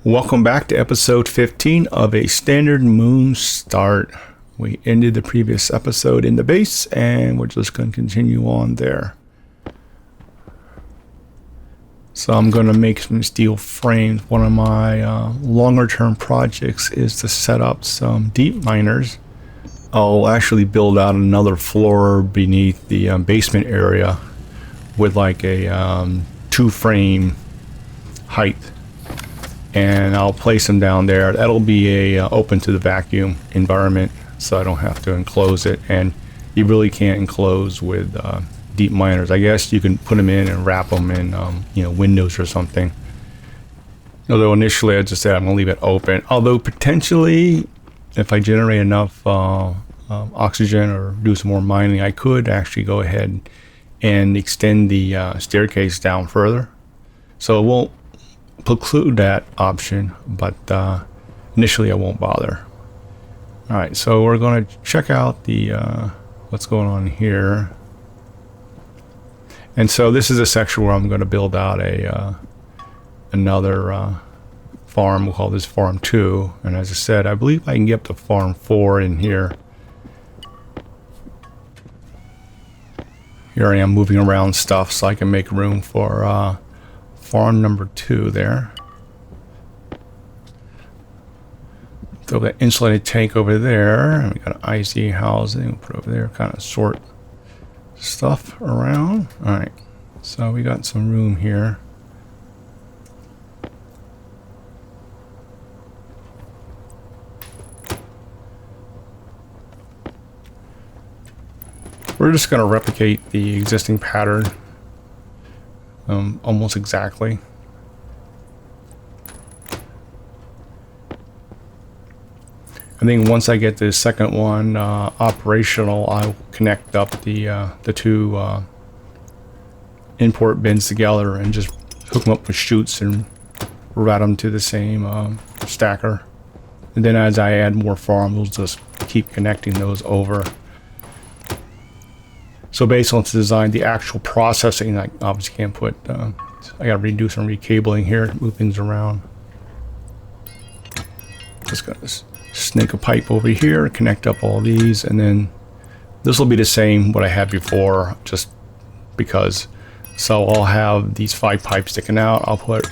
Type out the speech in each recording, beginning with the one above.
Welcome back to episode 15 of A Standard Moon Start. We ended the previous episode in the base, and we're just going to continue on there. So I'm going to make some steel frames. One of my longer term projects is to set up some deep miners. I'll actually build out another floor beneath the basement area with like a 2-frame height. And I'll place them down there. That'll be open to the vacuum environment, so I don't have to enclose it. And you really can't enclose with deep miners. I guess you can put them in and wrap them in, windows or something. Although initially I just said I'm gonna leave it open. Although potentially, if I generate enough oxygen or do some more mining, I could actually go ahead and extend the staircase down further. So it won't preclude that option, but initially I won't bother. All right, so we're going to check out the what's going on here. And so this is a section where I'm going to build out another farm. We'll call this farm 2. And as I said, I believe I can get up to farm 4 in here. Here I am moving around stuff so I can make room for farm number 2 there. Throw that insulated tank over there, and we got an IC housing. We'll put over there, kind of sort stuff around. All right, so we got some room here. We're just going to replicate the existing pattern almost exactly. I think once I get the second one operational, I'll connect up the two import bins together and just hook them up with chutes and route them to the same stacker. And then as I add more farms, we'll just keep connecting those over. So based on the design, the actual processing, I obviously can't put, I gotta redo some recabling here, move things around. Just got this snake a pipe over here, connect up all these, and then this will be the same what I had before, just because. So I'll have these 5 pipes sticking out, I'll put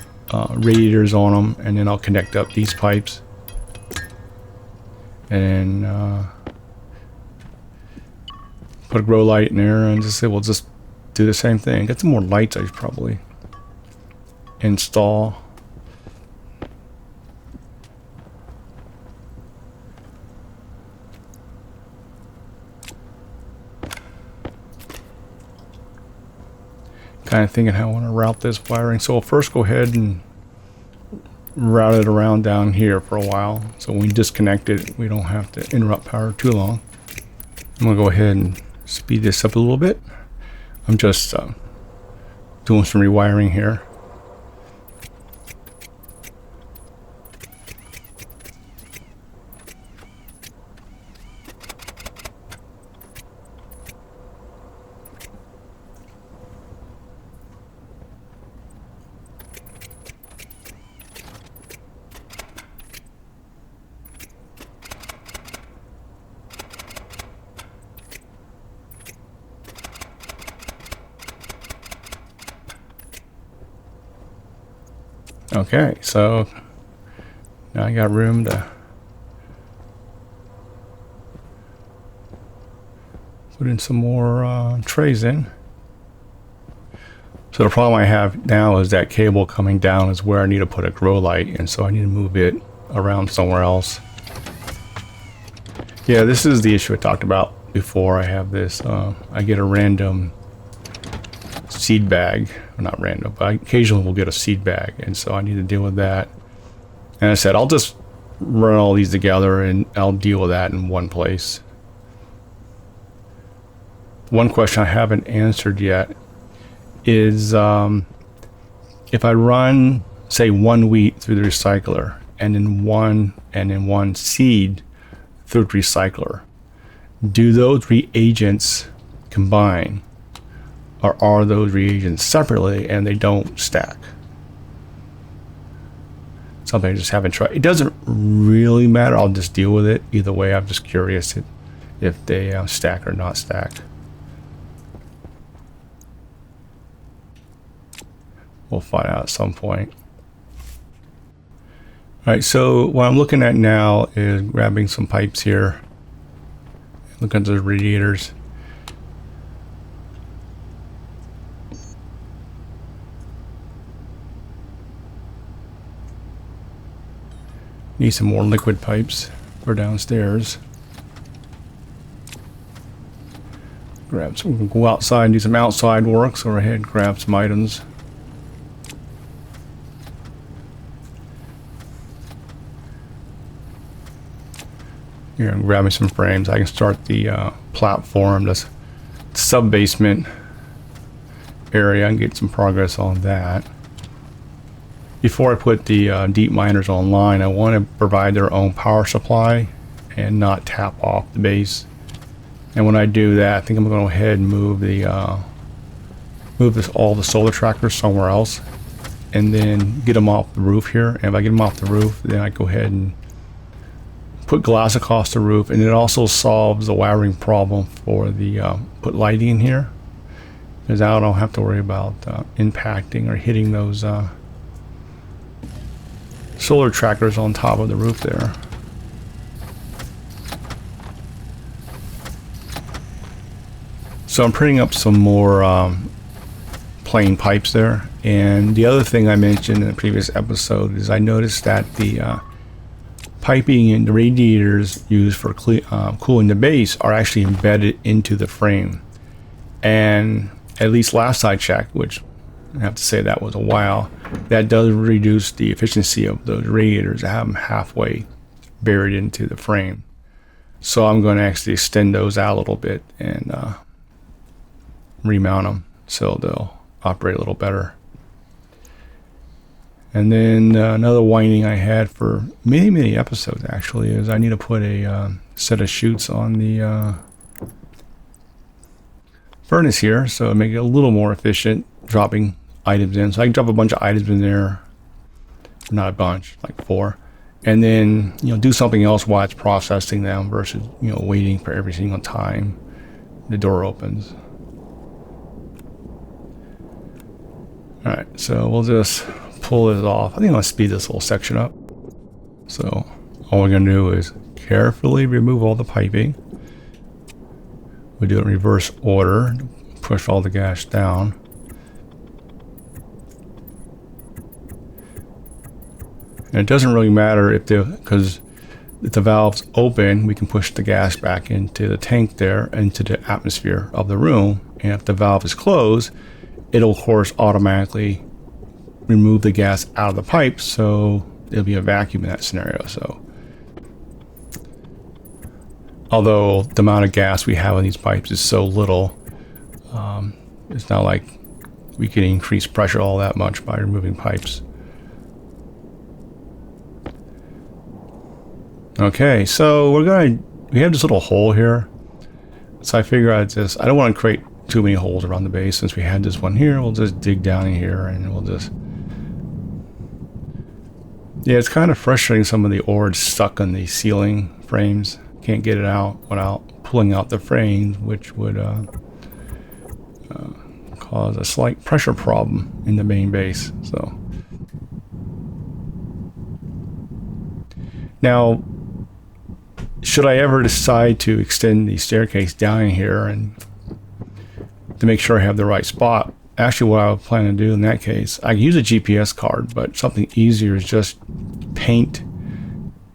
radiators on them, and then I'll connect up these pipes. And put a grow light in there and just say we'll just do the same thing. Get some more lights I should probably install. Kind of thinking how I want to route this wiring. So I'll first go ahead and route it around down here for a while. So when we disconnect it, we don't have to interrupt power too long. I'm gonna go ahead and speed this up a little bit. I'm just doing some rewiring here. Okay, so now I got room to put in some more trays in. So the problem I have now is that cable coming down is where I need to put a grow light, and so I need to move it around somewhere else. Yeah, this is the issue I talked about before. I have this, I get a random seed bag, or not random, but occasionally we'll get a seed bag, and so I need to deal with that. And I said I'll just run all these together and I'll deal with that in one place. One question I haven't answered yet is if I run, say, 1 wheat through the recycler and then one seed through the recycler, do those reagents combine? Or are those reagents separately and they don't stack? something I just haven't tried. It doesn't really matter. I'll just deal with it either way. I'm just curious if they stack or not stack. We'll find out at some point. All right, so what I'm looking at now is grabbing some pipes here. Look at the radiators. Need some more liquid pipes for downstairs. Grab some, we'll go outside and do some outside work, so we're ahead, grab some items. Here, I'm grabbing some frames. I can start the platform, this sub-basement area, and get some progress on that. Before I put the deep miners online, I want to provide their own power supply and not tap off the base. And when I do that, I think I'm going to go ahead and move all the solar trackers somewhere else, and then get them off the roof here. And if I get them off the roof, then I go ahead and put glass across the roof, and it also solves the wiring problem for the put lighting in here, because I don't have to worry about impacting or hitting those solar trackers on top of the roof there. So I'm printing up some more plain pipes there. And the other thing I mentioned in the previous episode is I noticed that the piping and the radiators used for cooling the base are actually embedded into the frame. And at least last I checked, which I have to say that was a while, that does reduce the efficiency of those radiators. I have them halfway buried into the frame. So I'm going to actually extend those out a little bit and remount them so they'll operate a little better. And then another whining I had for many episodes actually is I need to put a set of chutes on the furnace here, so make it a little more efficient dropping items in. So I can drop a bunch of items in there, not a bunch, like 4, and then do something else while it's processing them versus waiting for every single time the door opens. All right, so we'll just pull this off. I think I'll speed this little section up. So all we're going to do is carefully remove all the piping. We do it in reverse order, push all the gas down. And it doesn't really matter because if the valve's open, we can push the gas back into the tank there, into the atmosphere of the room. And if the valve is closed, it'll of course automatically remove the gas out of the pipe, so there'll be a vacuum in that scenario. So although the amount of gas we have in these pipes is so little, it's not like we can increase pressure all that much by removing pipes. Okay, so we have this little hole here, so I figure I don't want to create too many holes around the base. Since we had this one here, we'll just dig down in here and we'll just, yeah, it's kind of frustrating. Some of the ore is stuck on the ceiling frames. Can't get it out without pulling out the frames, which would cause a slight pressure problem in the main base. So now, should I ever decide to extend the staircase down here and to make sure I have the right spot, actually what I would plan to do in that case, I can use a GPS card, but something easier is just paint,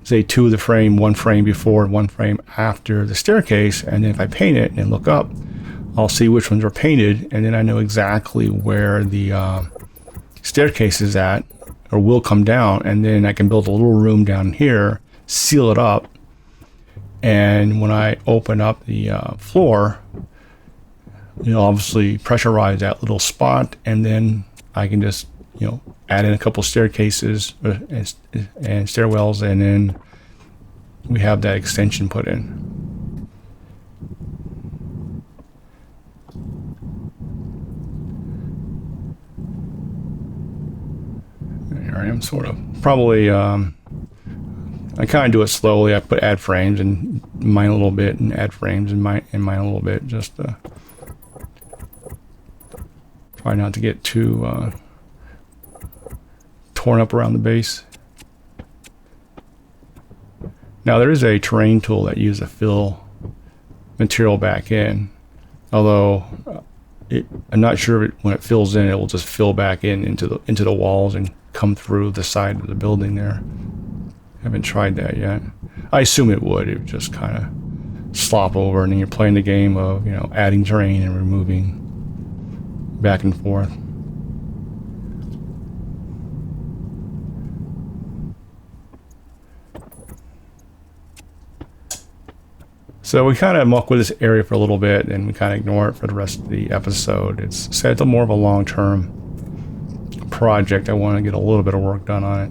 say, 2 of the frame, 1 frame before and 1 frame after the staircase, and then if I paint it and look up, I'll see which ones are painted, and then I know exactly where the staircase is at, or will come down, and then I can build a little room down here, seal it up, and when I open up the floor, obviously pressurize that little spot, and then I can just, add in a couple staircases and stairwells, and then we have that extension put in. There I am, sort of. Probably, I kind of do it slowly. I put add frames in mine a little bit, and add frames in mine a little bit, just to try not to get too torn up around the base. Now there is a terrain tool that uses to fill material back in, although I'm not sure if when it fills in, it will just fill back into the walls and come through the side of the building there. Haven't tried that yet. I assume it would. It would just kind of slop over, and then you're playing the game of, you know, adding terrain and removing back and forth. So we kind of muck with this area for a little bit, and we kind of ignore it for the rest of the episode. It's more of a long-term project. I want to get a little bit of work done on it.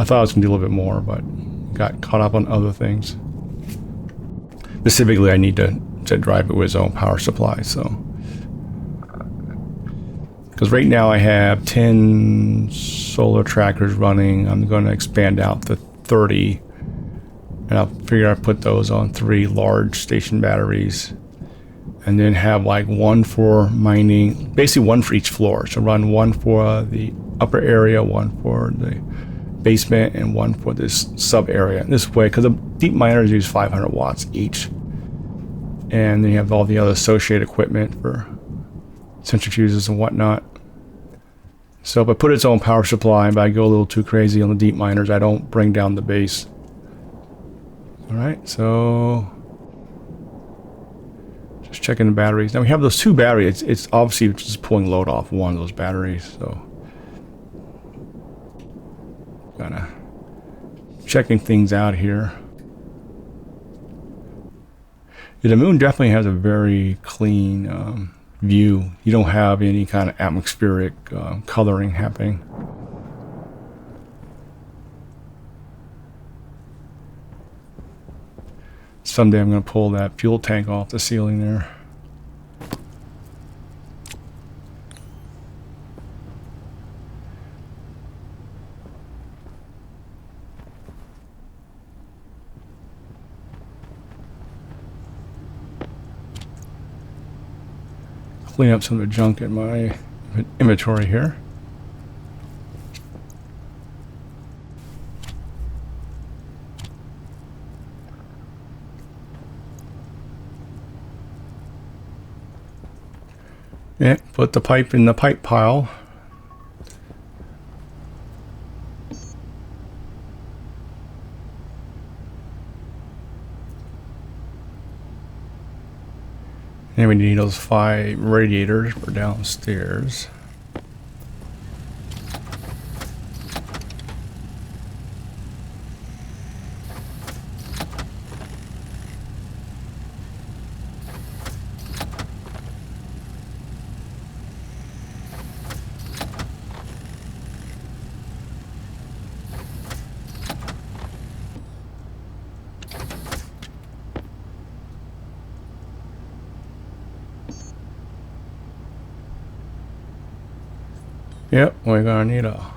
I thought I was going to do a little bit more, but got caught up on other things. Specifically, I need to drive it with its own power supply. So, because right now I have 10 solar trackers running. I'm going to expand out to 30. And I'll figure I'll put those on 3 large station batteries, and then have like one for mining, basically one for each floor. So run one for the upper area, one for the basement, and one for this sub area. This way, because the deep miners use 500 watts each, and then you have all the other associated equipment for centrifuges and whatnot. So if I put its own power supply, but I go a little too crazy on the deep miners, I don't bring down the base. Alright, so just checking the batteries. Now we have those 2 batteries. It's obviously just pulling load off one of those batteries, so kinda checking things out here. Yeah, the moon definitely has a very clean view. You don't have any kind of atmospheric coloring happening. Someday I'm going to pull that fuel tank off the ceiling there. Clean up some of the junk in my inventory here. Yeah, put the pipe in the pipe pile. And we need those 5 radiators for downstairs. Yep, we're gonna need a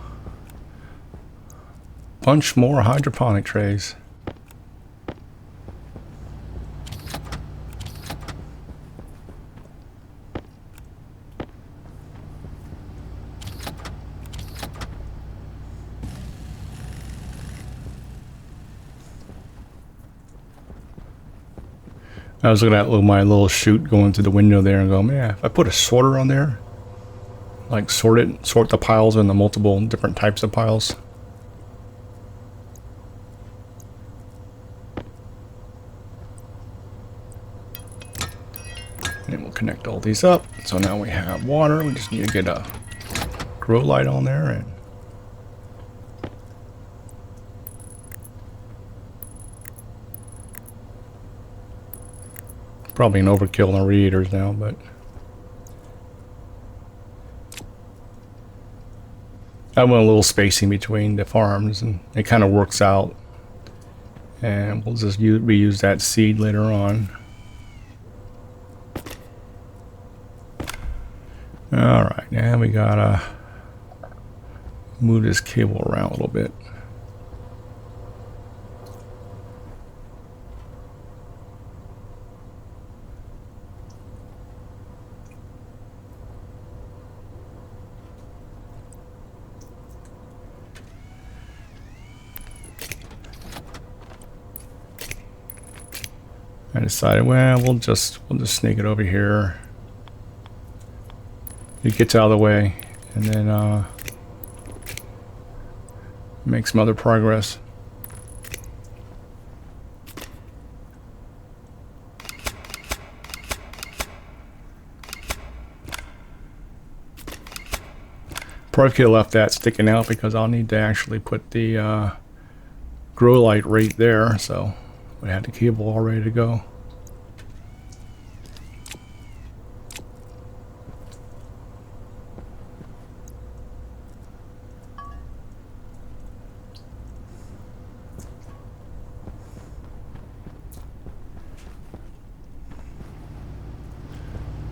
bunch more hydroponic trays. I was looking at my little chute going through the window there and go, man, if I put a sorter on there, like sort the piles into multiple different types of piles. And we'll connect all these up. So now we have water. We just need to get a grow light on there, and probably an overkill on the radiators now, but I went a little spacing between the farms, and it kind of works out. And we'll just reuse that seed later on. All right, now we got move this cable around a little bit. I decided, well, we'll just snake it over here. It gets out of the way, and then make some other progress. Probably could have left that sticking out because I'll need to actually put the grow light right there, so we had the cable all ready to go.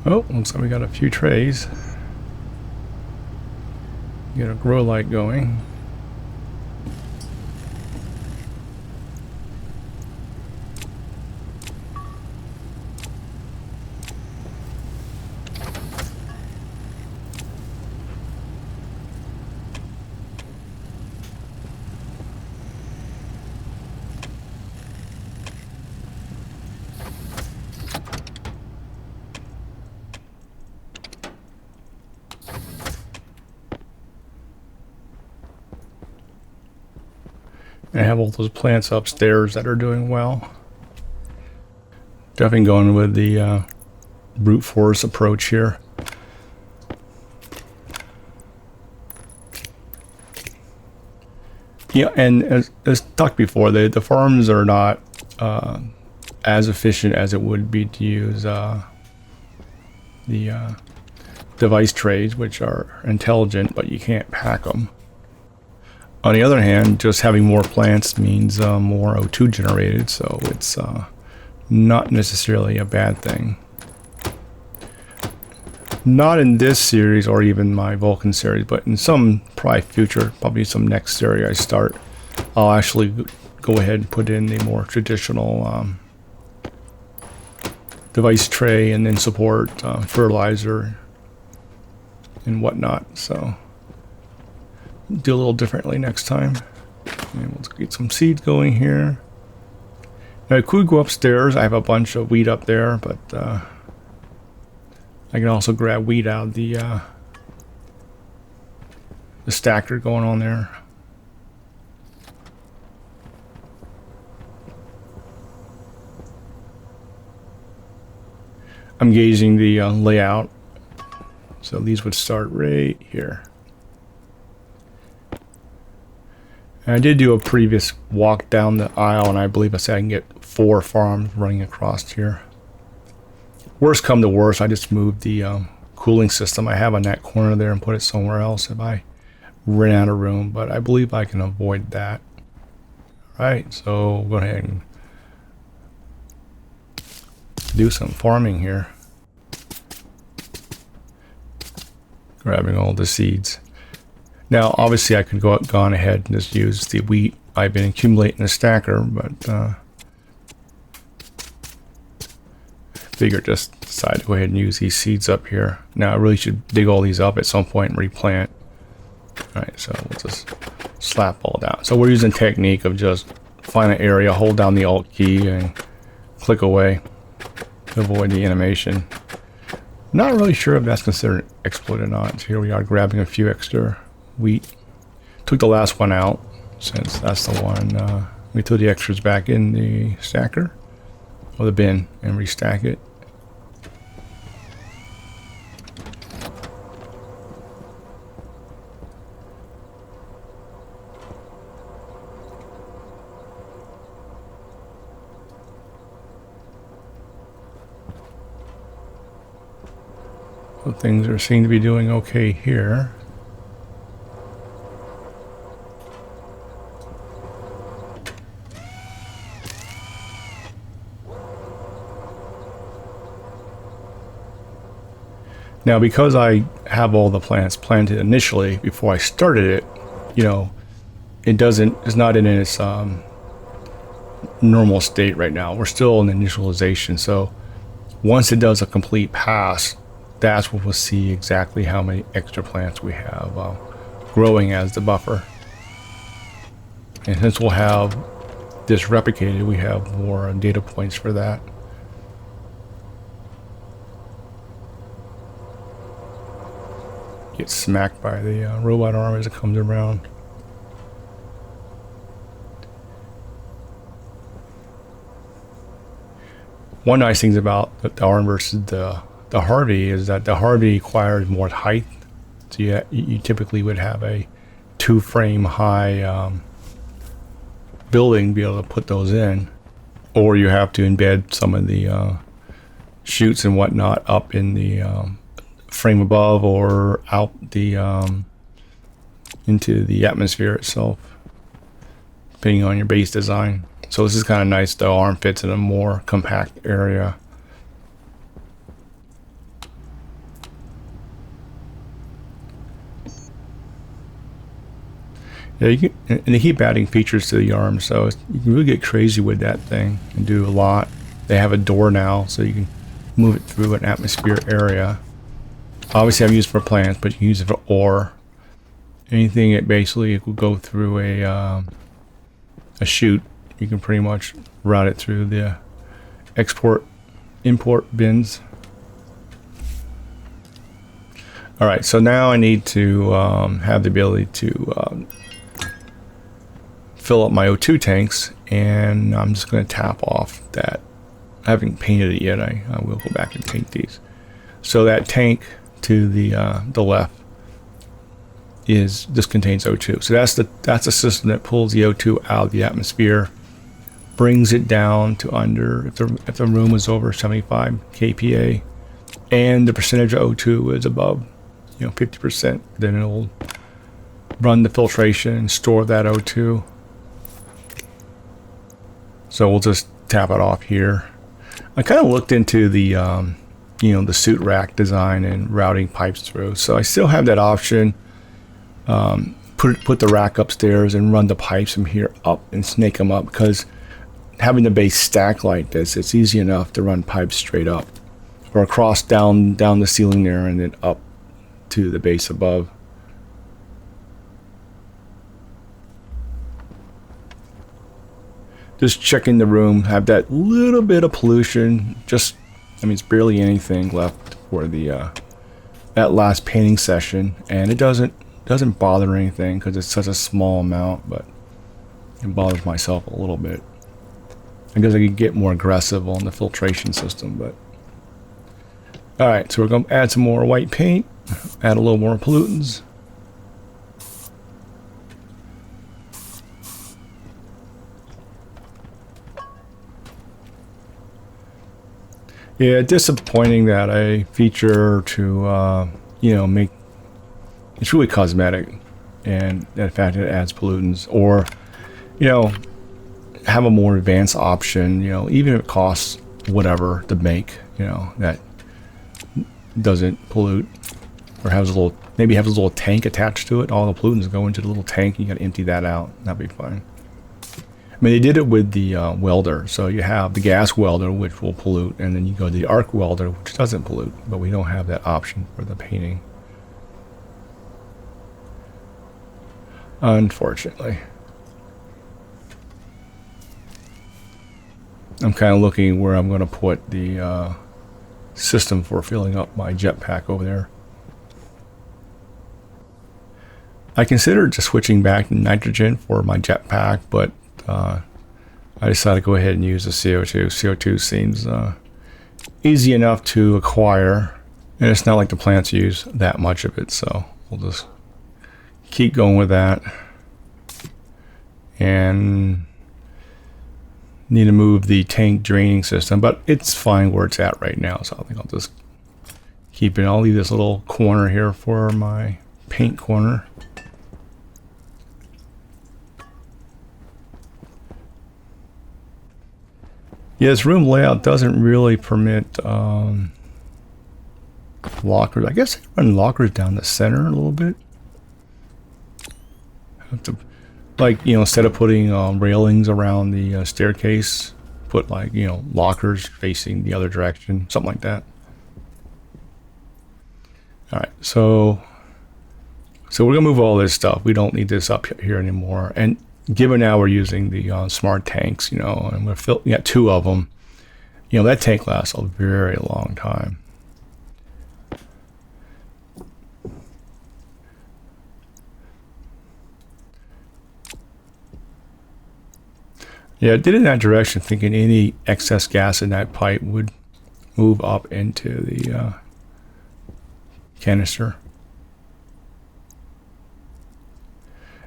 Oh, looks like we got a few trays. Get a grow light going. I have all those plants upstairs that are doing well. Definitely going with the brute force approach here. Yeah, and as talked before, the farms are not as efficient as it would be to use the device trays, which are intelligent, but you can't pack them. On the other hand, just having more plants means more O2 generated, so it's not necessarily a bad thing. Not in this series or even my Vulcan series, but in some probably future, probably some next series I start, I'll actually go ahead and put in the more traditional device tray and then support fertilizer and whatnot. So do a little differently next time. And we'll get some seeds going here. Now I could go upstairs. I have a bunch of wheat up there, but I can also grab wheat out of the stacker going on there. I'm gauging the layout, so these would start right here. And I did do a previous walk down the aisle, and I believe I said I can get 4 farms running across here. Worst come to worst, I just moved the cooling system I have on that corner there and put it somewhere else if I ran out of room, but I believe I can avoid that. All right, so we'll go ahead and do some farming here. Grabbing all the seeds. Now, obviously, I could gone ahead and just use the wheat I've been accumulating in the stacker, but figure just decide to go ahead and use these seeds up here. Now, I really should dig all these up at some point and replant. All right, so we'll just slap all down. So we're using technique of just find an area, hold down the Alt key, and click away to avoid the animation. Not really sure if that's considered an exploit or not. So here we are grabbing a few extra wheat. Took the last one out since that's the one we threw the extras back in the stacker or the bin and restack it. So things seem to be doing okay here. Now, because I have all the plants planted initially before I started it, you know, it's not in its normal state right now. We're still in initialization. So once it does a complete pass, that's when we'll see exactly how many extra plants we have growing as the buffer. And since we'll have this replicated, we have more data points for that. Get smacked by the robot arm as it comes around. One nice thing about the arm versus the Harvey is that the Harvey requires more height. So you typically would have a 2-frame high building to be able to put those in, or you have to embed some of the chutes and whatnot up in the frame above or out the into the atmosphere itself, depending on your base design. So this is kind of nice. The arm fits in a more compact area. Yeah, you can, and they keep adding features to the arm, so you can really get crazy with that thing and do a lot. They have a door now, so you can move it through an atmosphere area. Obviously, I've used it for plants, but you can use it for ore. Anything that basically will go through a chute, you can pretty much route it through the import bins. All right, so now I need to have the ability to fill up my O2 tanks, and I'm just going to tap off that. I haven't painted it yet. I will go back and paint these. So that tank to the left this contains O2. So that's the system that pulls the O2 out of the atmosphere, brings it down to under, if the room is over 75 kPa, and the percentage of O2 is above 50%, then it'll run the filtration and store that O2. So we'll just tap it off here. I kind of looked into the the suit rack design and routing pipes through, so I still have that option. Put the rack upstairs and run the pipes from here up and snake them up, because having the base stack like this, it's easy enough to run pipes straight up or across down the ceiling there and then up to the base above. Just checking the room, have that little bit of pollution, it's barely anything left for the that last painting session, and it doesn't bother anything because it's such a small amount, but it bothers myself a little bit. I guess I could get more aggressive on the filtration system, but all right, so we're going to add some more white paint, add a little more pollutants. Yeah, disappointing that a feature to make it's really cosmetic, and the fact that it adds pollutants, or have a more advanced option, even if it costs whatever to make, that doesn't pollute, or maybe have a little tank attached to it. All the pollutants go into the little tank, you got to empty that out. That'd be fine. I mean, they did it with the welder. So you have the gas welder, which will pollute, and then you go to the arc welder, which doesn't pollute, but we don't have that option for the painting, unfortunately. I'm kind of looking where I'm going to put the system for filling up my jetpack over there. I considered just switching back to nitrogen for my jetpack, but I decided to go ahead and use the CO2. CO2 seems easy enough to acquire, and it's not like the plants use that much of it, so we'll just keep going with that. And need to move the tank draining system, but it's fine where it's at right now, so I think I'll just keep it. I'll leave this little corner here for my paint corner. Yeah, this room layout doesn't really permit lockers. I guess I run lockers down the center a little bit. Have to, like, instead of putting railings around the staircase, put, like, lockers facing the other direction, something like that. All right, so we're gonna move all this stuff. We don't need this up here anymore. And given now we're using the smart tanks, and we got 2 of them, that tank lasts a very long time. Yeah, I did it in that direction, thinking any excess gas in that pipe would move up into the canister.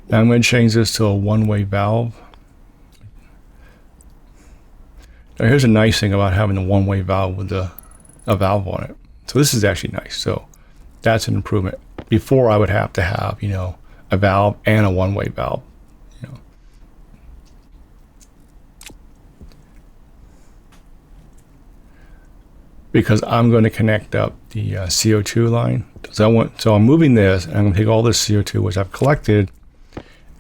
Now I'm going to change this to a one-way valve. Now here's a nice thing about having a one-way valve with a valve on it. So this is actually nice. So that's an improvement. Before I would have to have, a valve and a one-way valve. Because I'm going to connect up the CO2 line. So I'm moving this, and I'm going to take all this CO2 which I've collected,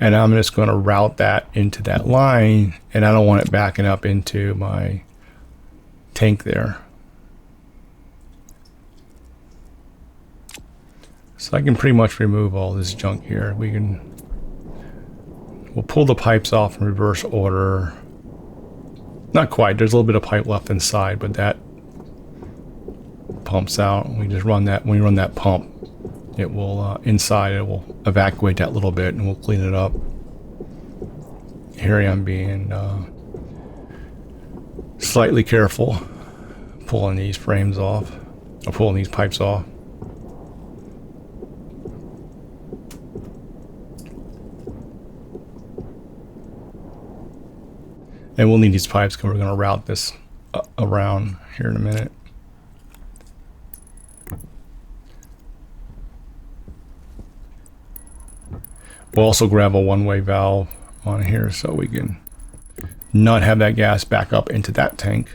and I'm just going to route that into that line, and I don't want it backing up into my tank there. So I can pretty much remove all this junk here. We'll pull the pipes off in reverse order. Not quite. There's a little bit of pipe left inside, but that pumps out. We just run that. When we run that pump, it will inside. It will evacuate that little bit, and we'll clean it up. Here I am being slightly careful, pulling these frames off, or pulling these pipes off. And we'll need these pipes because we're going to route this around here in a minute. We'll also grab a one-way valve on here so we can not have that gas back up into that tank.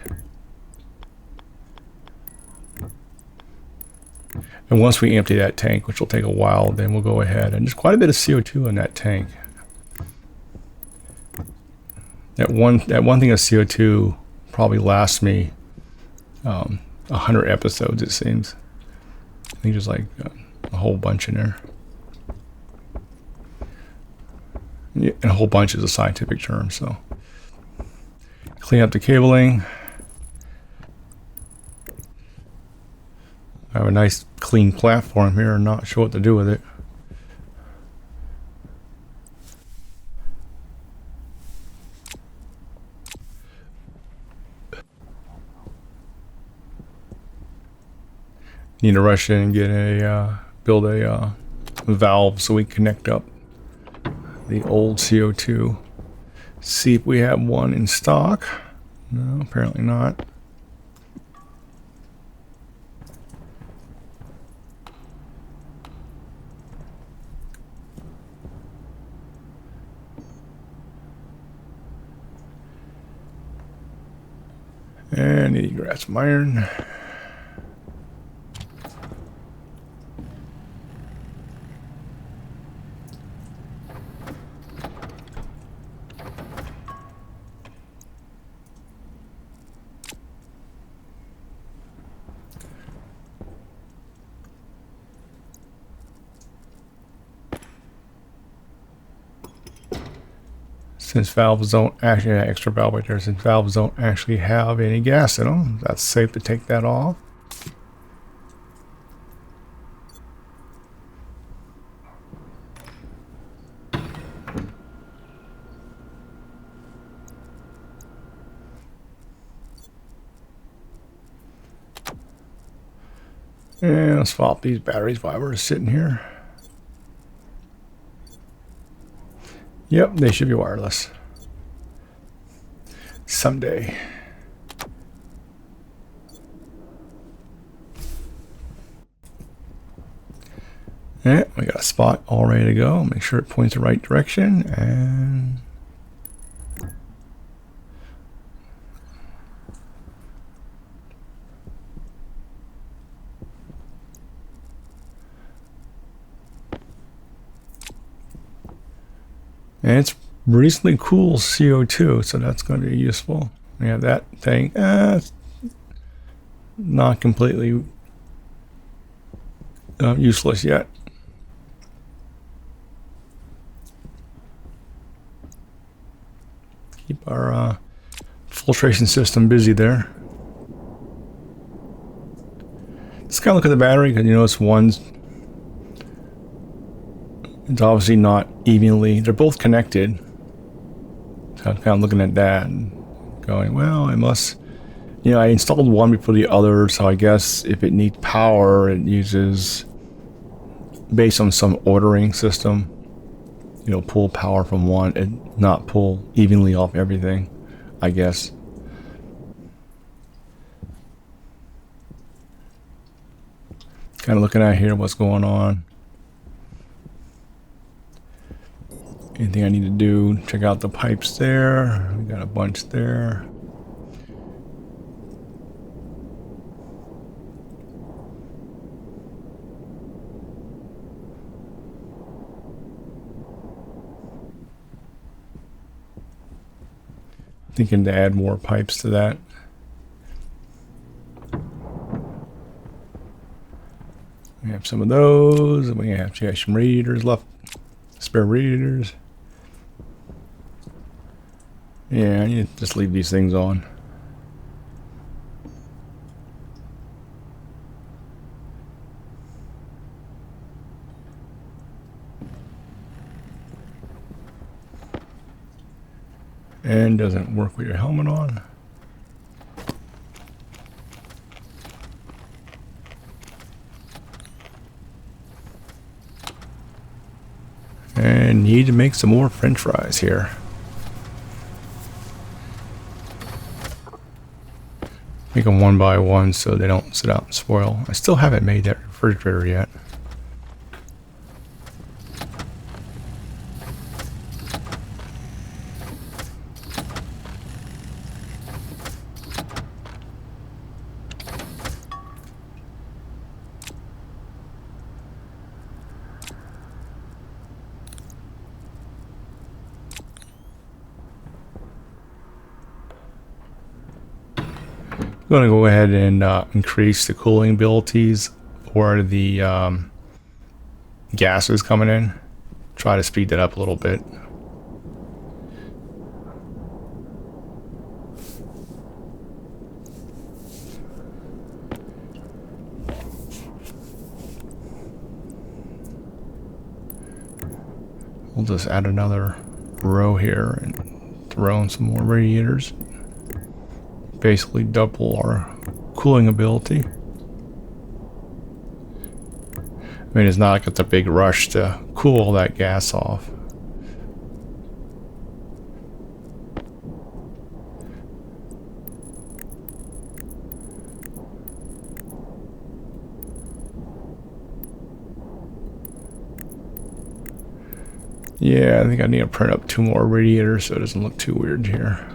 And once we empty that tank, which will take a while, then we'll go ahead, and there's quite a bit of CO2 in that tank. That one thing of CO2 probably lasts me 100 episodes, it seems. I think there's like a whole bunch in there. Yeah, and a whole bunch is a scientific term, so. Clean up the cabling. I have a nice clean platform here, and not sure what to do with it. Need to rush in and get build a valve so we can connect up the old CO2. See if we have one in stock. No, apparently not. And need to grab some iron. Since valves don't actually have extra valve right there, since valves don't actually have any gas in them, that's safe to take that off. And let's swap these batteries while we're sitting here. Yep, they should be wireless. Someday. Yeah, we got a spot all ready to go. Make sure it points the right direction, and And it's reasonably cool CO2, so that's going to be useful. We have that thing. It's not completely useless yet. Keep our filtration system busy there. Let's kind of look at the battery, because you notice one's, it's obviously not evenly, they're both connected. So I'm kind of looking at that and going, well, it must, you know, I installed one before the other, so I guess if it needs power, it uses, based on some ordering system, you know, pull power from one and not pull evenly off everything, I guess. Kind of looking at here what's going on. Anything I need to do, check out the pipes there. We got a bunch there. Thinking to add more pipes to that. We have some of those. We have some radiators left, spare radiators. Yeah, I need to just leave these things on. And doesn't work with your helmet on. And need to make some more French fries here. Make them one by one so they don't sit out and spoil. I still haven't made that refrigerator yet. I'm going to go ahead and increase the cooling abilities for the gases coming in. Try to speed that up a little bit. We'll just add another row here and throw in some more radiators. Basically double our cooling ability. I mean, it's not like it's a big rush to cool all that gas off. Yeah, I think I need to print up 2 more radiators so it doesn't look too weird here.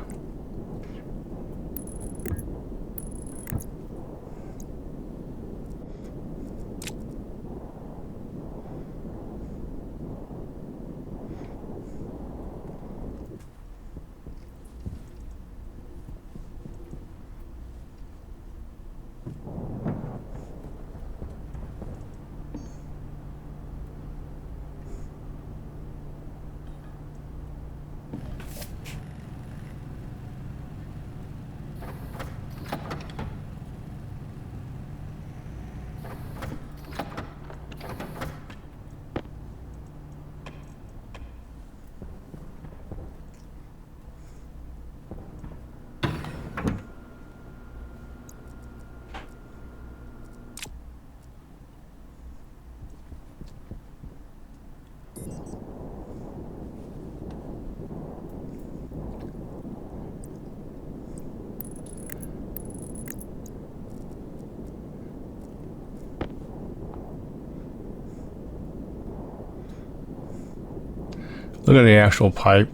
Look at the actual pipe.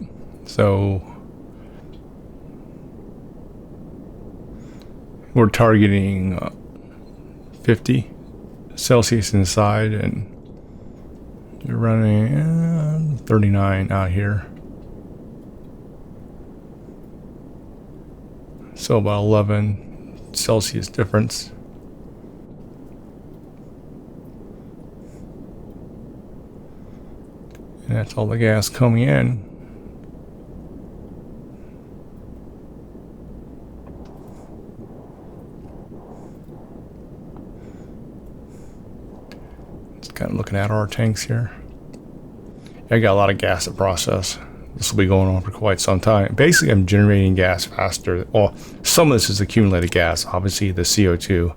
So we're targeting 50 Celsius inside, and you're running 39 out here. So about 11 Celsius difference. And that's all the gas coming in. Just kind of looking at our tanks here. I got a lot of gas to process. This will be going on for quite some time. Basically, I'm generating gas faster. Well, some of this is accumulated gas, obviously the CO2,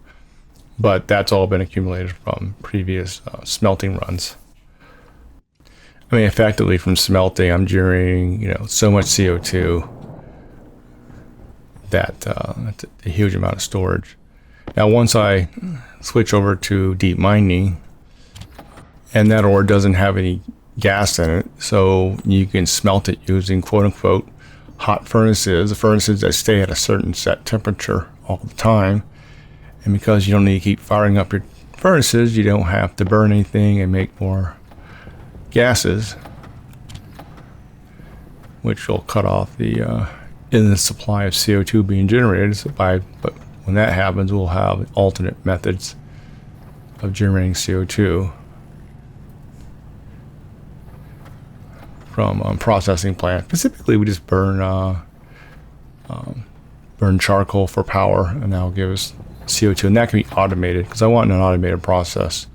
but that's all been accumulated from previous smelting runs. I mean, effectively from smelting, I'm generating, so much CO2 that that's a huge amount of storage. Now, once I switch over to deep mining, and that ore doesn't have any gas in it, so you can smelt it using quote-unquote hot furnaces, the furnaces that stay at a certain set temperature all the time. And because you don't need to keep firing up your furnaces, you don't have to burn anything and make more gases, which will cut off the endless supply of CO2 being generated. But when that happens, we'll have alternate methods of generating CO2 from processing plants. Specifically, we just burn charcoal for power, and that'll give us CO2, and that can be automated because I want an automated process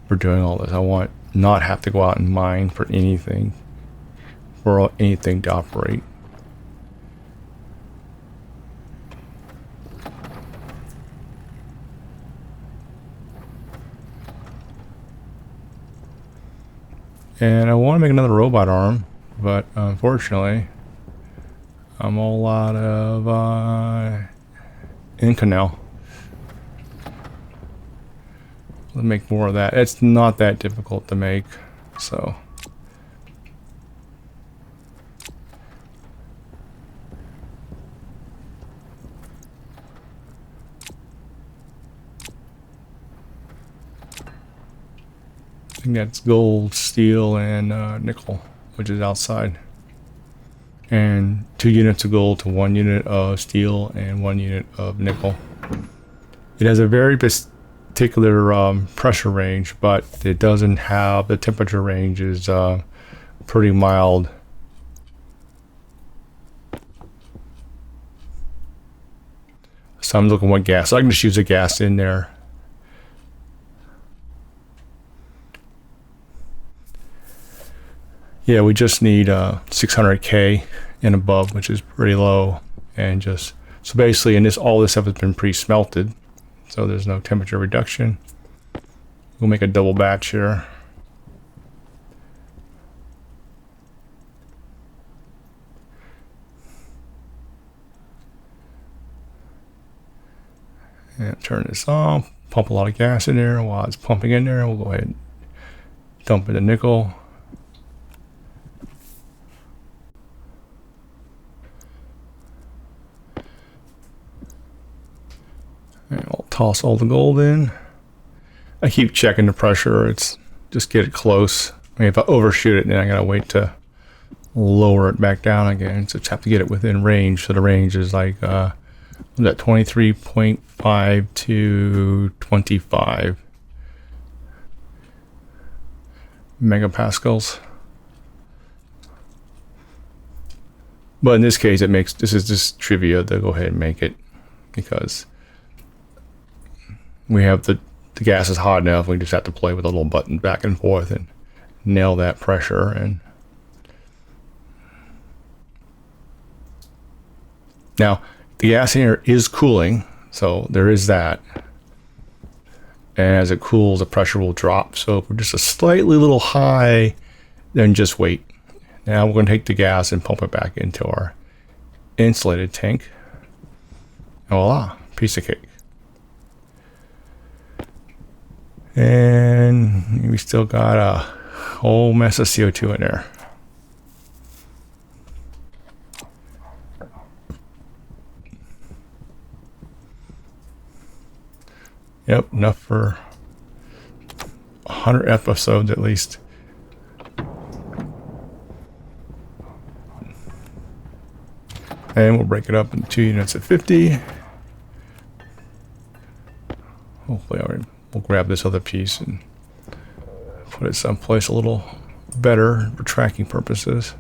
for doing all this. I want not have to go out and mine for anything to operate. And I want to make another robot arm, but unfortunately, I'm all out of Inconel. Let's make more of that. It's not that difficult to make, so. I think that's gold, steel, and nickel, which is outside. And 2 units of gold to 1 unit of steel and 1 unit of nickel. It has a very particular pressure range, but it doesn't have, the temperature range is pretty mild. So I'm looking what gas, so I can just use the gas in there. Yeah, we just need 600K and above, which is pretty low. And just, so basically, and all this stuff has been pre-smelted, so there's no temperature reduction. We'll make a double batch here. And turn this off, pump a lot of gas in there. While it's pumping in there, we'll go ahead and dump in the nickel. And I'll toss all the gold in. I keep checking the pressure. It's just get it close. I mean, if I overshoot it, then I gotta wait to lower it back down again. So just have to get it within range. So the range is like, was that 23.5 to 25 megapascals. But in this case, this is just trivia to go ahead and make it, because we have the gas is hot enough. We just have to play with a little button back and forth and nail that pressure. And now the gas in here is cooling, so there is that. And as it cools, the pressure will drop. So if we're just a slightly little high, then just wait. Now we're going to take the gas and pump it back into our insulated tank. And voila, piece of cake. And we still got a whole mess of CO2 in there. Yep, enough for 100 episodes at least. And we'll break it up into 2 units at 50. Hopefully we'll grab this other piece and put it someplace a little better for tracking purposes.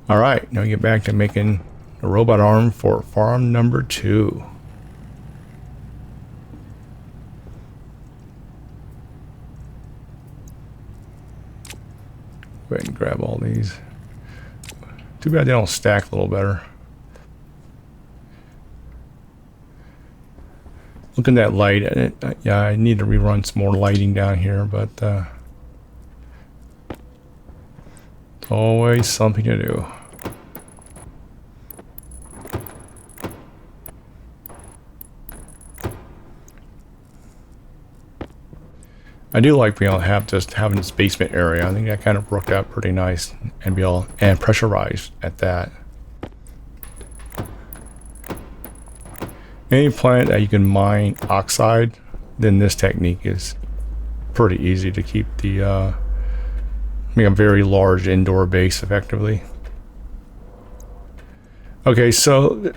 All right, now we get back to making a robot arm for farm number 2. Go ahead and grab all these. Too bad they don't stack a little better. Look at that light. Yeah, I need to rerun some more lighting down here, but always something to do. I do like being able to have just having this basement area. I think that kind of worked out pretty nice and and pressurized at that. Any plant that you can mine oxide, then this technique is pretty easy to keep the make a very large indoor base effectively. Okay, so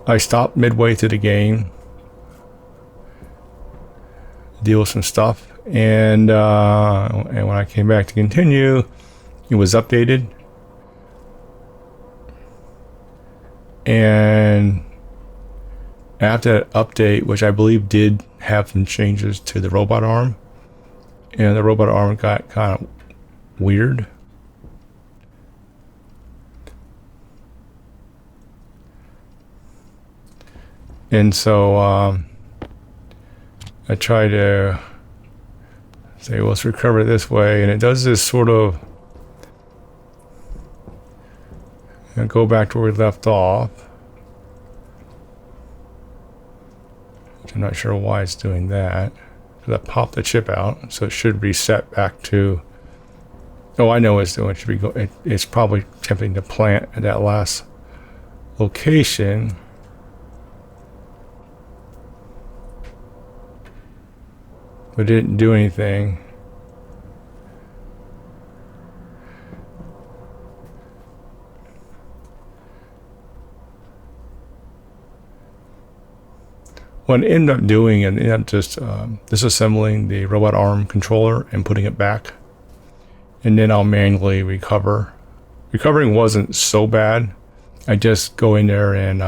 I stopped midway through the game, deal with some stuff, and when I came back to continue, it was updated, and after that update, which I believe did have some changes to the robot arm, and the robot arm got kind of weird. And so I try to say, well, let's recover it this way. And it does this sort of, go back to where we left off. Which I'm not sure why it's doing that. Because I popped the chip out, so it should reset back to, oh, I know what it's doing. It should be it's probably attempting to plant at that last location. But it didn't do anything. What I ended up doing, and ended up just disassembling the robot arm controller and putting it back, and then I'll manually recover. Recovering wasn't so bad. I just go in there and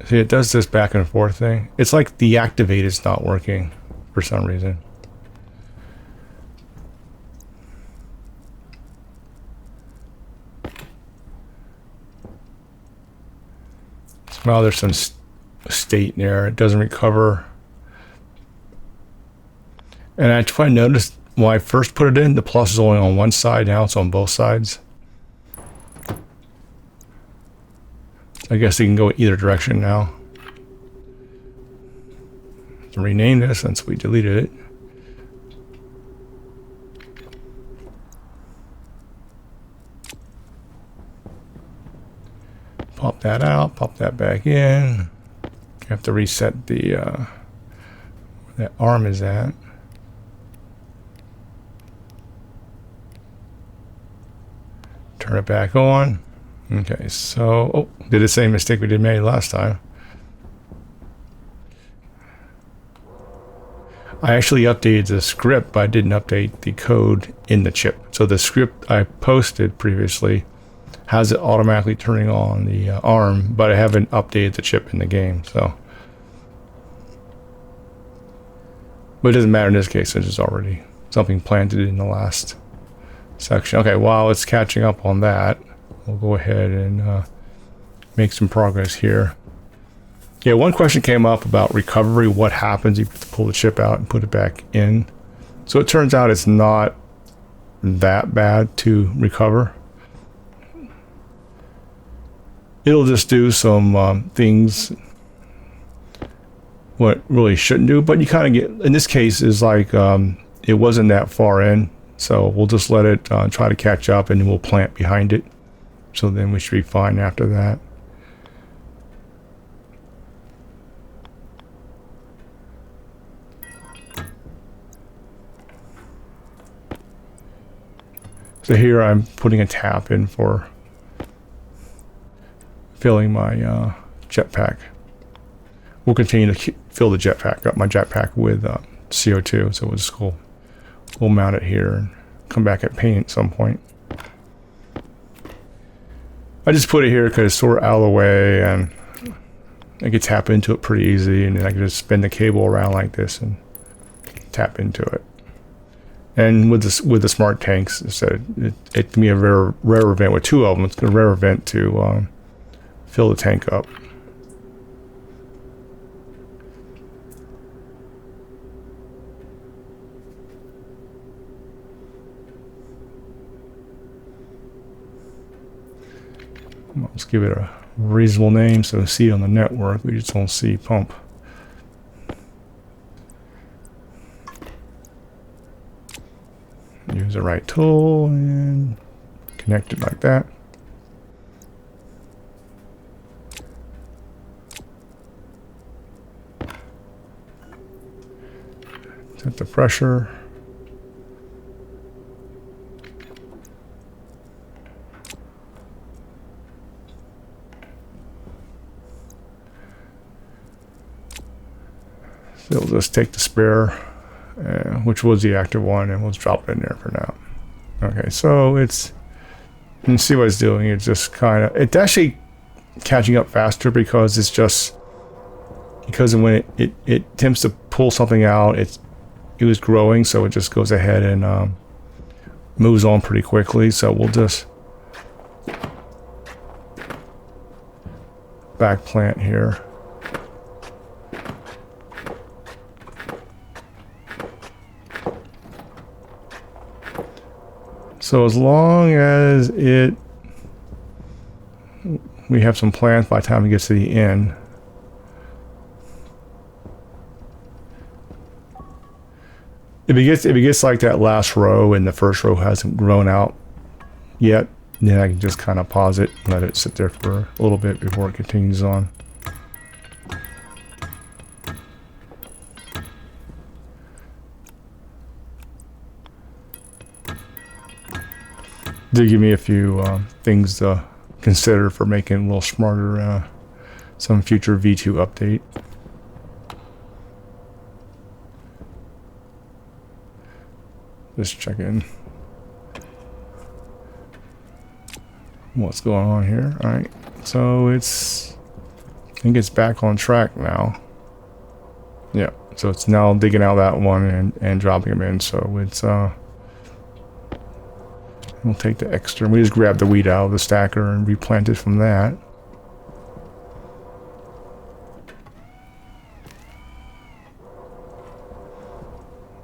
see, it does this back and forth thing. It's like the activate is not working for some reason. Well, there's some state in there. It doesn't recover. And I noticed when I first put it in, the plus is only on one side. Now it's on both sides. I guess you can go either direction now. To rename this since we deleted it. Pop that out, pop that back in. You have to reset the where that arm is at. Turn it back on. Okay, so did the same mistake we did made last time. I actually updated the script, but I didn't update the code in the chip. So the script I posted previously has it automatically turning on the arm, but I haven't updated the chip in the game. So, but it doesn't matter in this case since it's already something planted in the last section. Okay, while it's catching up on that, we'll go ahead and make some progress here. Yeah, one question came up about recovery. What happens if you pull the chip out and put it back in? So it turns out it's not that bad to recover. It'll just do some things what really shouldn't do, but you kind of get, in this case, is like it wasn't that far in, so we'll just let it try to catch up, and then we'll plant behind it. So then we should be fine after that. So here I'm putting a tap in for filling my jetpack. We'll continue to fill the jetpack up, my jetpack with CO2. So we'll mount it here and come back and paint at some point. I just put it here because it's sort of out of the way and I can tap into it pretty easy, and then I can just spin the cable around like this and tap into it. And with the smart tanks, it can be a rare event with 2 of them. It's a rare event to fill the tank up. Let's give it a reasonable name so we see it on the network. We just don't see pump. Use the right tool and connect it like that. Set the pressure. So we'll just take the spare, which was the active one, and we'll drop it in there for now. Okay, so you can see what it's doing. It's just it's actually catching up faster because when it attempts to pull something out, it was growing, so it just goes ahead and moves on pretty quickly. So we'll just back plant here. So as long as we have some plans by the time it gets to the end. If it gets like that last row and the first row hasn't grown out yet, then I can just kind of pause it and let it sit there for a little bit before it continues on. Did give me a few things to consider for making it a little smarter, some future V2 update. Just checking what's going on here. All right, so I think it's back on track now. Yeah, so it's now digging out that one and dropping them in. So it's we'll take the extra. We just grab the weed out of the stacker and replant it from that.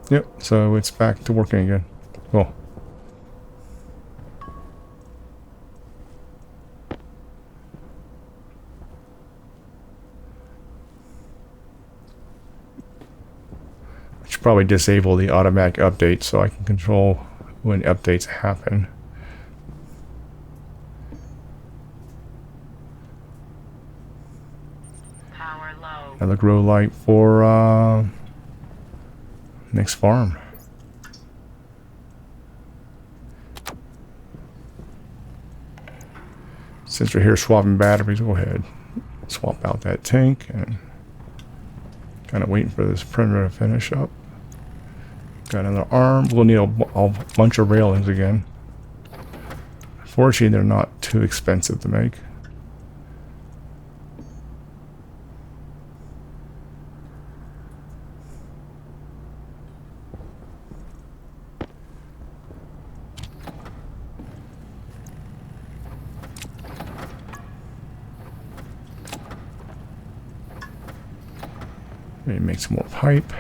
Yep, so it's back to working again. Cool. I should probably disable the automatic updates so I can control when updates happen. Power low. Another grow light for next farm. Since we're here swapping batteries, go ahead, swap out that tank and kind of waiting for this perimeter to finish up. Got another arm. We'll need a bunch of railings again. Fortunately, they're not too expensive to make. Maybe make some more pipe.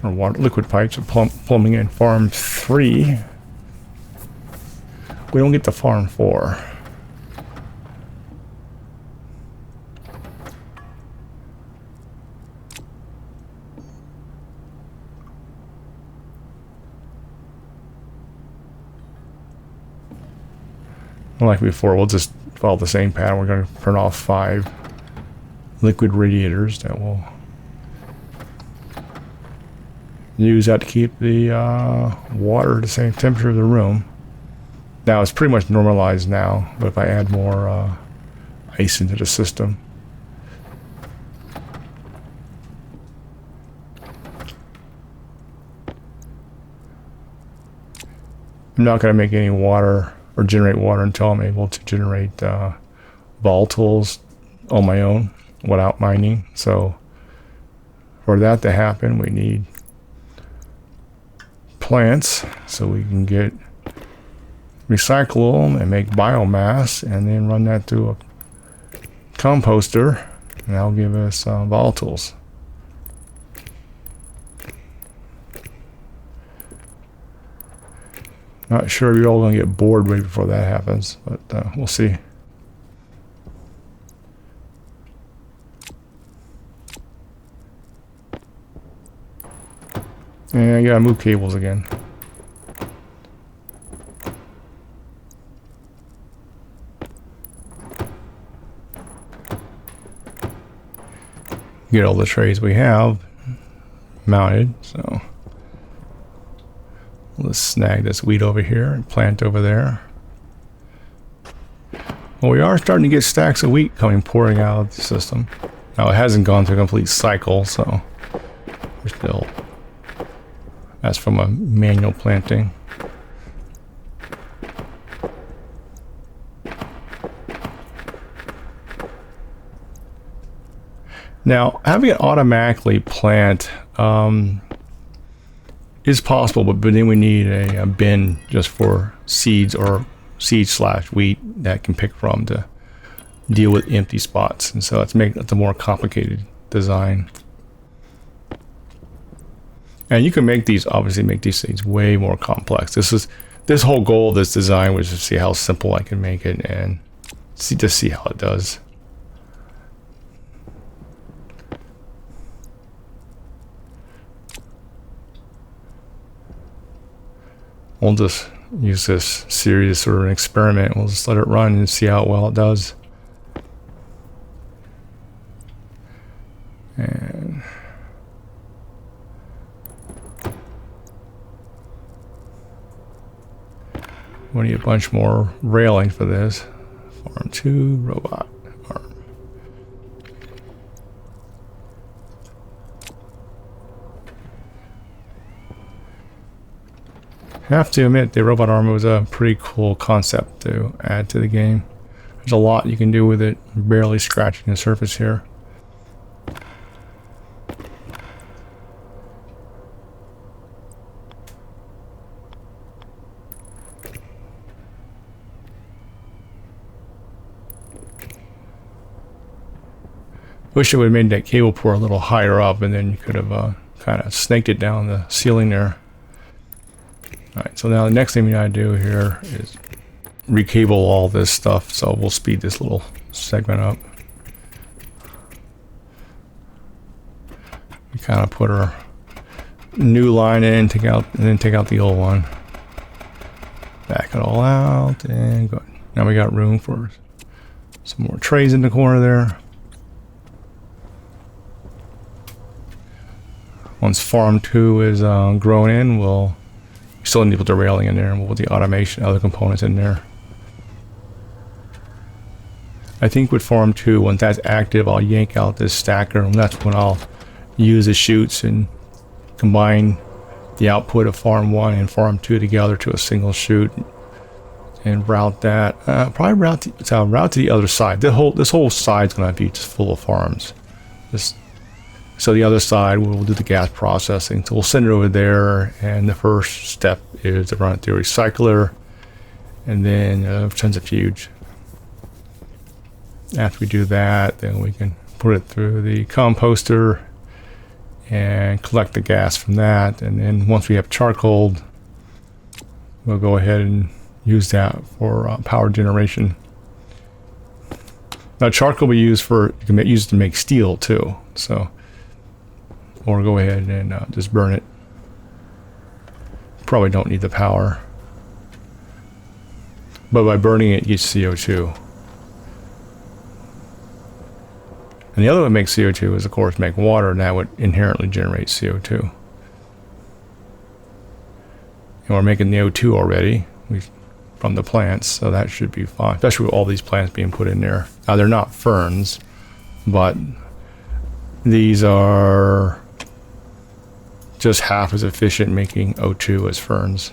Or water, liquid pipes are plumbing in farm 3. We don't get to farm 4. Like before, we'll just follow the same pattern. We're going to turn off 5 liquid radiators that will Use that to keep the water the same temperature of the room. Now it's pretty much normalized now, but if I add more ice into the system. I'm not going to make any water or generate water until I'm able to generate volatiles on my own without mining. So for that to happen, we need plants so we can recycle them and make biomass, and then run that through a composter, and that'll give us volatiles. Not sure you're all going to get bored right before that happens, but we'll see. And I gotta move cables again. Get all the trays we have mounted, so let's snag this wheat over here and plant over there. Well, we are starting to get stacks of wheat pouring out of the system. Now it hasn't gone through a complete cycle, so we're still, that's from a manual planting. Now, having it automatically plant is possible, but then we need a bin just for seeds or seed/wheat that can pick from to deal with empty spots, and so it's a more complicated design. And you can obviously make these things way more complex. This whole goal of this design was to see how simple I can make it and see how it does. We'll just use this series or an experiment. We'll just let it run and see how well it does. And we need a bunch more railing for this. Farm 2 robot arm. I have to admit, the robot arm was a pretty cool concept to add to the game. There's a lot you can do with it, barely scratching the surface here. Wish it would have made that cable pour a little higher up, and then you could have kind of snaked it down the ceiling there. Alright, so now the next thing we gotta do here is recable all this stuff, so we'll speed this little segment up. We kind of put our new line in, and then take out the old one. Back it all out, and good. Now we got room for some more trays in the corner there. Once Farm 2 is grown in, we'll still need to put the railing in there, and we'll put the automation, other components in there. I think with Farm 2, once that's active, I'll yank out this stacker, and that's when I'll use the chutes and combine the output of Farm 1 and Farm 2 together to a single chute and route that. Probably route to the other side. This whole side's going to be just full of farms. So the other side, we'll do the gas processing. So we'll send it over there, and the first step is to run it through a recycler, and then centrifuge. After we do that, then we can put it through the composter and collect the gas from that. And then once we have charcoal, we'll go ahead and use that for power generation. Now charcoal we use you can use it to make steel too. So, or go ahead and just burn it. Probably don't need the power, but by burning it, you get CO2. And the other way to make CO2 is, of course, make water, and that would inherently generate CO2. And we're making the O2 already from the plants, so that should be fine, especially with all these plants being put in there. Now, they're not ferns, but these are just half as efficient making O2 as ferns.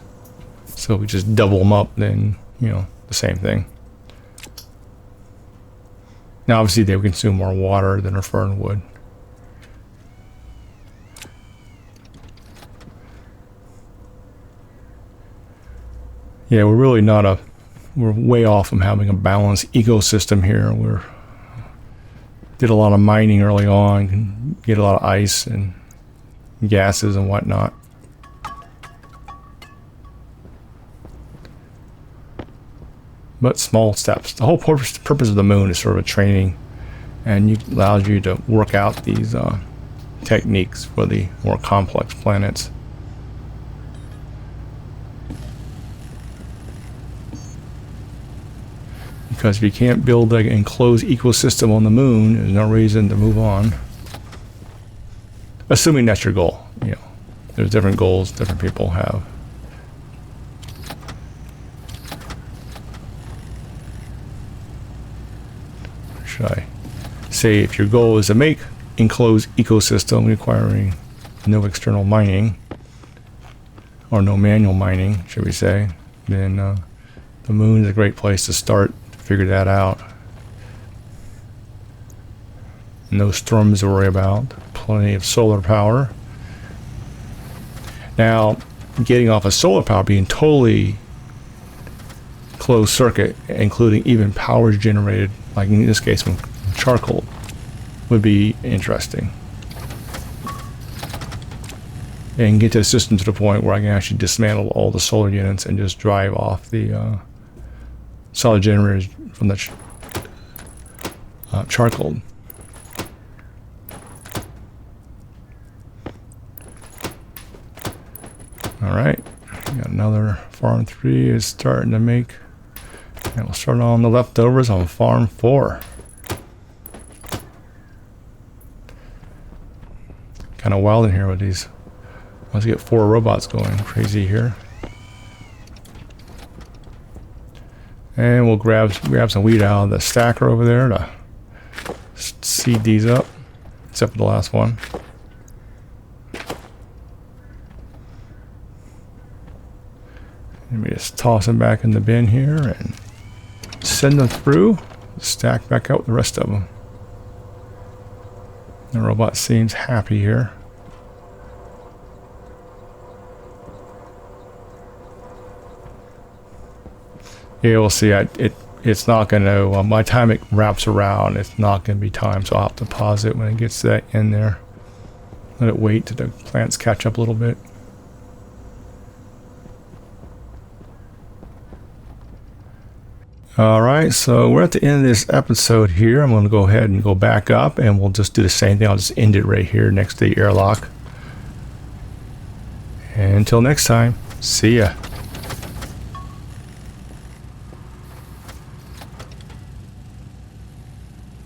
So we just double them up, then, you know, the same thing. Now, obviously, they would consume more water than a fern would. Yeah, we're really not we're way off from having a balanced ecosystem here. Did a lot of mining early on, get a lot of ice and gases and whatnot. But small steps. The whole purpose of the moon is sort of a training, and allows you to work out these techniques for the more complex planets. Because if you can't build an enclosed ecosystem on the moon, there's no reason to move on. Assuming that's your goal. You know, there's different goals different people have. Should I say, if your goal is to make enclosed ecosystem requiring no external mining, or no manual mining, should we say, then the moon is a great place to start to figure that out. No storms to worry about, plenty of solar power. Now, getting off of solar power being totally closed circuit, including even power generated, like in this case from charcoal, would be interesting. And get the system to the point where I can actually dismantle all the solar units and just drive off the solar generators from the charcoal. Alright, got another farm 3 is starting to make. And we'll start on the leftovers on farm 4. Kind of wild in here with these. Once you get 4 robots going crazy here. And we'll grab some wheat out of the stacker over there to seed these up, except for the last one. Let me just toss them back in the bin here and send them through, stack back out with the rest of them. The robot seems happy here. Yeah, we'll see. It's not going to, by the time it wraps around, it's not going to be time, so I'll have to pause it when it gets to that end there. Let it wait till the plants catch up a little bit. Alright, so we're at the end of this episode here. I'm going to go ahead and go back up, and we'll just do the same thing. I'll just end it right here next to the airlock. And until next time, see ya.